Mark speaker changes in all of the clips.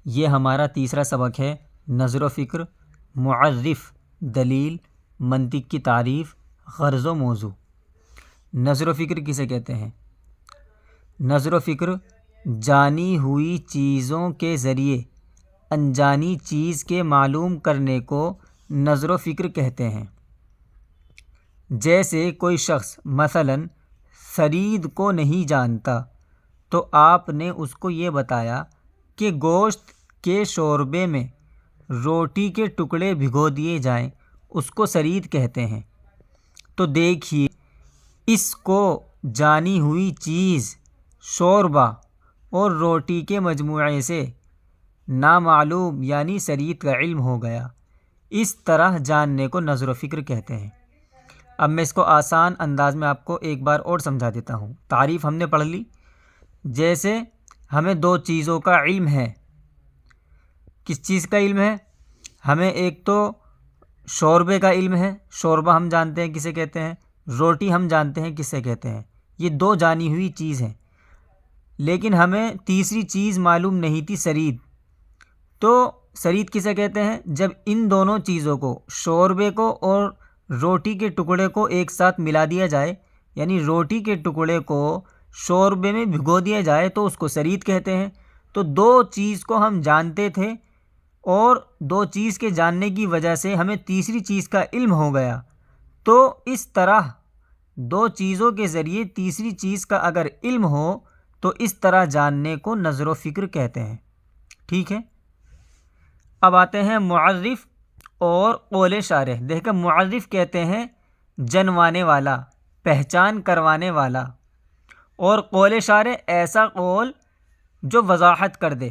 Speaker 1: یہ ہمارا تیسرا سبق ہے، نظر و فکر، معرف، دلیل، منطق کی تعریف، غرض و موضوع۔ نظر و فکر کسے کہتے ہیں؟ نظر و فکر جانی ہوئی چیزوں کے ذریعے انجانی چیز کے معلوم کرنے کو نظر و فکر کہتے ہیں۔ جیسے کوئی شخص مثلاً ثرید کو نہیں جانتا تو آپ نے اس کو یہ بتایا کہ گوشت کے شوربے میں روٹی کے ٹکڑے بھگو دیے جائیں، اس کو ثرید کہتے ہیں۔ تو دیکھیے، اس کو جانی ہوئی چیز شوربہ اور روٹی کے مجموعے سے نامعلوم یعنی ثرید کا علم ہو گیا۔ اس طرح جاننے کو نظر و فکر کہتے ہیں۔ اب میں اس کو آسان انداز میں آپ کو ایک بار اور سمجھا دیتا ہوں۔ تعریف ہم نے پڑھ لی، جیسے ہمیں دو چیزوں کا علم ہے۔ کس چیز کا علم ہے؟ ہمیں ایک تو شوربے کا علم ہے، شوربہ ہم جانتے ہیں کسے کہتے ہیں، روٹی ہم جانتے ہیں کسے کہتے ہیں۔ یہ دو جانی ہوئی چیز ہیں، لیکن ہمیں تیسری چیز معلوم نہیں تھی، ثرید۔ تو ثرید کسے کہتے ہیں؟ جب ان دونوں چیزوں کو، شوربے کو اور روٹی کے ٹکڑے کو ایک ساتھ ملا دیا جائے، یعنی روٹی کے ٹکڑے کو شوربے میں بھگو دیا جائے تو اس کو ثرید کہتے ہیں۔ تو دو چیز کو ہم جانتے تھے اور دو چیز کے جاننے کی وجہ سے ہمیں تیسری چیز کا علم ہو گیا، تو اس طرح دو چیزوں کے ذریعے تیسری چیز کا اگر علم ہو تو اس طرح جاننے کو نظر و فکر کہتے ہیں۔ ٹھیک ہے، اب آتے ہیں معرف اور قول شارح۔ دیکھیں، معرف کہتے ہیں جنوانے والا، پہچان کروانے والا، اور قول شارح ایسا قول جو وضاحت کر دے۔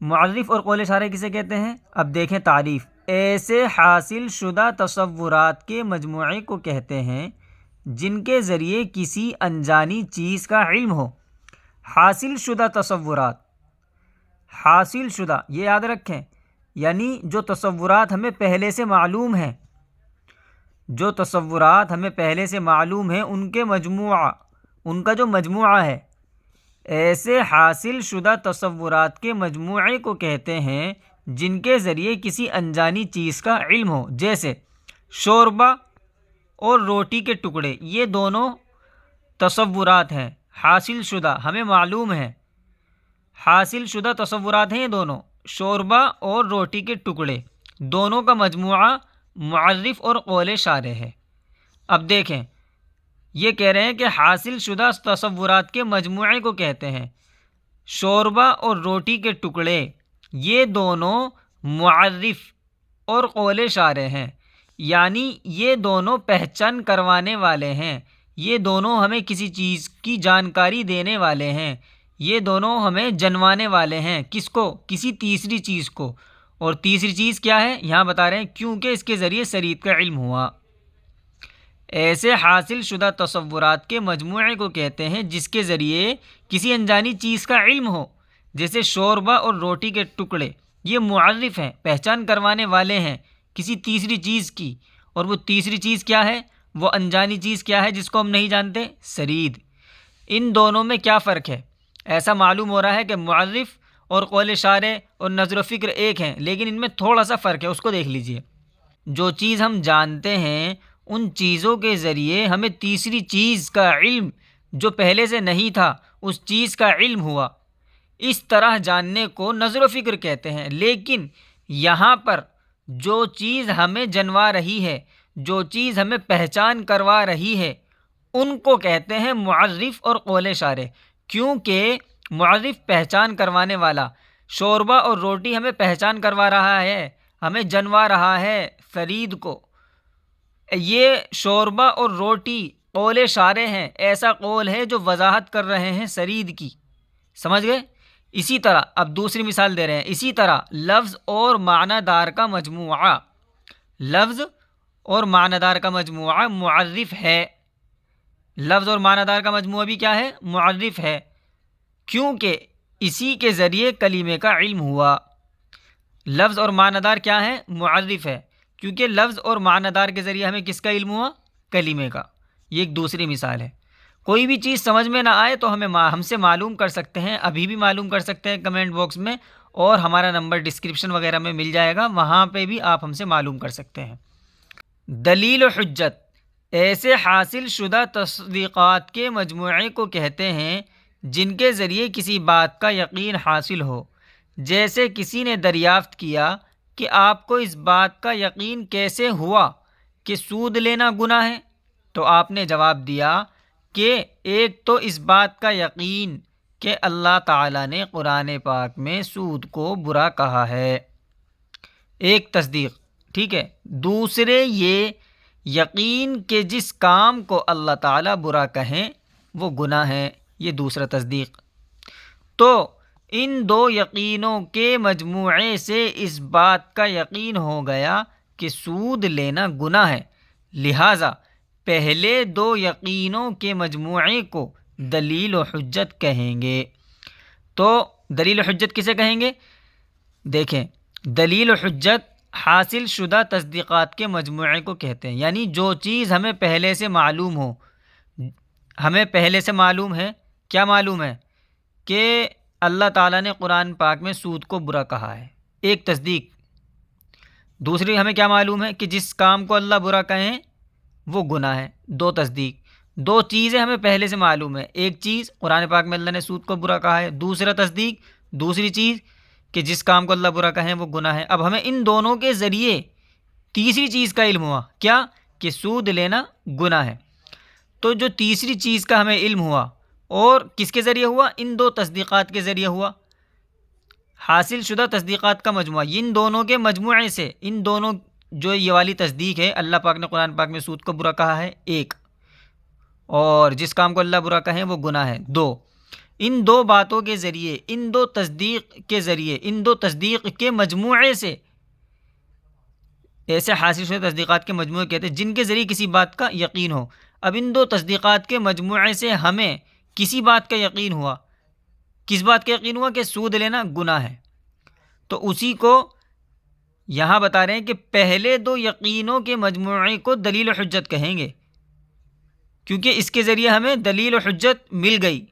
Speaker 1: معرف اور قول شارح کسے کہتے ہیں؟ اب دیکھیں تعریف، ایسے حاصل شدہ تصورات کے مجموعے کو کہتے ہیں جن کے ذریعے کسی انجانی چیز کا علم ہو۔ حاصل شدہ تصورات، حاصل شدہ یہ یاد رکھیں، یعنی جو تصورات ہمیں پہلے سے معلوم ہیں، جو تصورات ہمیں پہلے سے معلوم ہیں ان کے مجموعہ، ان کا جو مجموعہ ہے، ایسے حاصل شدہ تصورات کے مجموعے کو کہتے ہیں جن کے ذریعے کسی انجانی چیز کا علم ہو۔ جیسے شوربہ اور روٹی کے ٹکڑے، یہ دونوں تصورات ہیں حاصل شدہ، ہمیں معلوم ہے، حاصل شدہ تصورات ہیں یہ دونوں، شوربہ اور روٹی کے ٹکڑے، دونوں کا مجموعہ معرف اور قول شارح ہے۔ اب دیکھیں، یہ کہہ رہے ہیں کہ حاصل شدہ تصورات کے مجموعے کو کہتے ہیں شوربہ اور روٹی کے ٹکڑے، یہ دونوں معرف اور قول شارح ہیں، یعنی یہ دونوں پہچان کروانے والے ہیں، یہ دونوں ہمیں کسی چیز کی جانکاری دینے والے ہیں، یہ دونوں ہمیں جنوانے والے ہیں۔ کس کو؟ کسی تیسری چیز کو۔ اور تیسری چیز کیا ہے یہاں بتا رہے ہیں، کیونکہ اس کے ذریعے ثرید کا علم ہوا۔ ایسے حاصل شدہ تصورات کے مجموعے کو کہتے ہیں جس کے ذریعے کسی انجانی چیز کا علم ہو، جیسے شوربہ اور روٹی کے ٹکڑے، یہ معرف ہیں، پہچان کروانے والے ہیں کسی تیسری چیز کی۔ اور وہ تیسری چیز کیا ہے؟ وہ انجانی چیز کیا ہے جس کو ہم نہیں جانتے؟ ثرید۔ ان دونوں میں کیا فرق ہے؟ ایسا معلوم ہو رہا ہے کہ معرف اور قول شارح اور نظر و فکر ایک ہیں، لیکن ان میں تھوڑا سا فرق ہے، اس کو دیکھ لیجئے۔ جو چیز ہم جانتے ہیں ان چیزوں کے ذریعے ہمیں تیسری چیز کا علم جو پہلے سے نہیں تھا، اس چیز کا علم ہوا۔ اس طرح جاننے کو نظر و فکر کہتے ہیں۔ لیکن یہاں پر جو چیز ہمیں جنوا رہی ہے، جو چیز ہمیں پہچان کروا رہی ہے، ان کو کہتے ہیں معرف اور قول شارح، کیونکہ معرف پہچان کروانے والا، شوربہ اور روٹی ہمیں پہچان کروا رہا ہے، ہمیں جنوا رہا ہے ثرید کو۔ یہ شوربہ اور روٹی قول شارح ہیں، ایسا قول ہے جو وضاحت کر رہے ہیں ثرید کی۔ سمجھ گئے؟ اسی طرح اب دوسری مثال دے رہے ہیں، اسی طرح لفظ اور معنی دار کا مجموعہ، لفظ اور معنی دار کا مجموعہ معرف ہے۔ لفظ اور معنی دار کا مجموعہ بھی کیا ہے؟ معرف ہے، کیونکہ اسی کے ذریعے کلمے کا علم ہوا۔ لفظ اور معنی دار کیا ہے؟ معرف ہے، کیونکہ لفظ اور معنی دار کے ذریعے ہمیں کس کا علم ہوا؟ کلمے کا۔ یہ ایک دوسری مثال ہے۔ کوئی بھی چیز سمجھ میں نہ آئے تو ہم سے معلوم کر سکتے ہیں، ابھی بھی معلوم کر سکتے ہیں کمنٹ باکس میں، اور ہمارا نمبر ڈسکرپشن وغیرہ میں مل جائے گا، وہاں پہ بھی آپ ہم سے معلوم کر سکتے ہیں۔ دلیل و حجت ایسے حاصل شدہ تصدیقات کے مجموعے کو کہتے ہیں جن کے ذریعے کسی بات کا یقین حاصل ہو۔ جیسے کسی نے دریافت کیا کہ آپ کو اس بات کا یقین کیسے ہوا کہ سود لینا گناہ ہے، تو آپ نے جواب دیا کہ ایک تو اس بات کا یقین کہ اللہ تعالیٰ نے قرآن پاک میں سود کو برا کہا ہے، ایک تصدیق، ٹھیک ہے۔ دوسرے یہ یقین کہ جس کام کو اللہ تعالیٰ برا کہیں وہ گناہ ہے، یہ دوسرا تصدیق۔ تو ان دو یقینوں کے مجموعے سے اس بات کا یقین ہو گیا کہ سود لینا گناہ ہے، لہٰذا پہلے دو یقینوں کے مجموعے کو دلیل و حجت کہیں گے۔ تو دلیل و حجت کسے کہیں گے؟ دیکھیں، دلیل و حجت حاصل شدہ تصدیقات کے مجموعے کو کہتے ہیں، یعنی جو چیز ہمیں پہلے سے معلوم ہو۔ ہمیں پہلے سے معلوم ہے، کیا معلوم ہے؟ کہ اللہ تعالیٰ نے قرآن پاک میں سود کو برا کہا ہے، ایک تصدیق۔ دوسری ہمیں کیا معلوم ہے؟ کہ جس کام کو اللہ برا کہیں وہ گناہ ہے، دو تصدیق۔ دو چیزیں ہمیں پہلے سے معلوم ہے، ایک چیز قرآن پاک میں اللہ نے سود کو برا کہا ہے، دوسرا تصدیق، دوسری چیز کہ جس کام کو اللہ برا کہیں وہ گناہ ہے۔ اب ہمیں ان دونوں کے ذریعے تیسری چیز کا علم ہوا، کیا؟ کہ سود لینا گناہ ہے۔ تو جو تیسری چیز کا ہمیں علم ہوا، اور کس کے ذریعے ہوا؟ ان دو تصدیقات کے ذریعے ہوا، حاصل شدہ تصدیقات کا مجموعہ۔ ان دونوں کے مجموعے سے، ان دونوں جو یہ والی تصدیق ہے، اللہ پاک نے قرآن پاک میں سود کو برا کہا ہے، ایک، اور جس کام کو اللہ برا کہیں وہ گناہ ہے، دو۔ ان دو باتوں کے ذریعے، ان دو تصدیق کے ذریعے، ان دو تصدیق کے مجموعے سے، ایسے حاصل شدہ تصدیقات کے مجموعے کہتے ہیں جن کے ذریعے کسی بات کا یقین ہو۔ اب ان دو تصدیقات کے مجموعے سے ہمیں کسی بات کا یقین ہوا، کس بات کا یقین ہوا؟ کہ سود لینا گناہ ہے۔ تو اسی کو یہاں بتا رہے ہیں کہ پہلے دو یقینوں کے مجموعے کو دلیل و حجت کہیں گے، کیونکہ اس کے ذریعے ہمیں دلیل و حجت مل گئی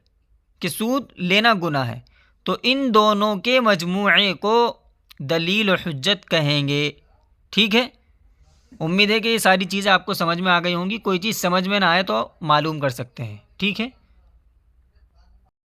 Speaker 1: کہ سود لینا گناہ ہے۔ تو ان دونوں کے مجموعے کو دلیل و حجت کہیں گے، ٹھیک ہے۔ امید ہے کہ یہ ساری چیزیں آپ کو سمجھ میں آ گئی ہوں گی، کوئی چیز سمجھ میں نہ آئے تو معلوم کر سکتے ہیں، ٹھیک ہے۔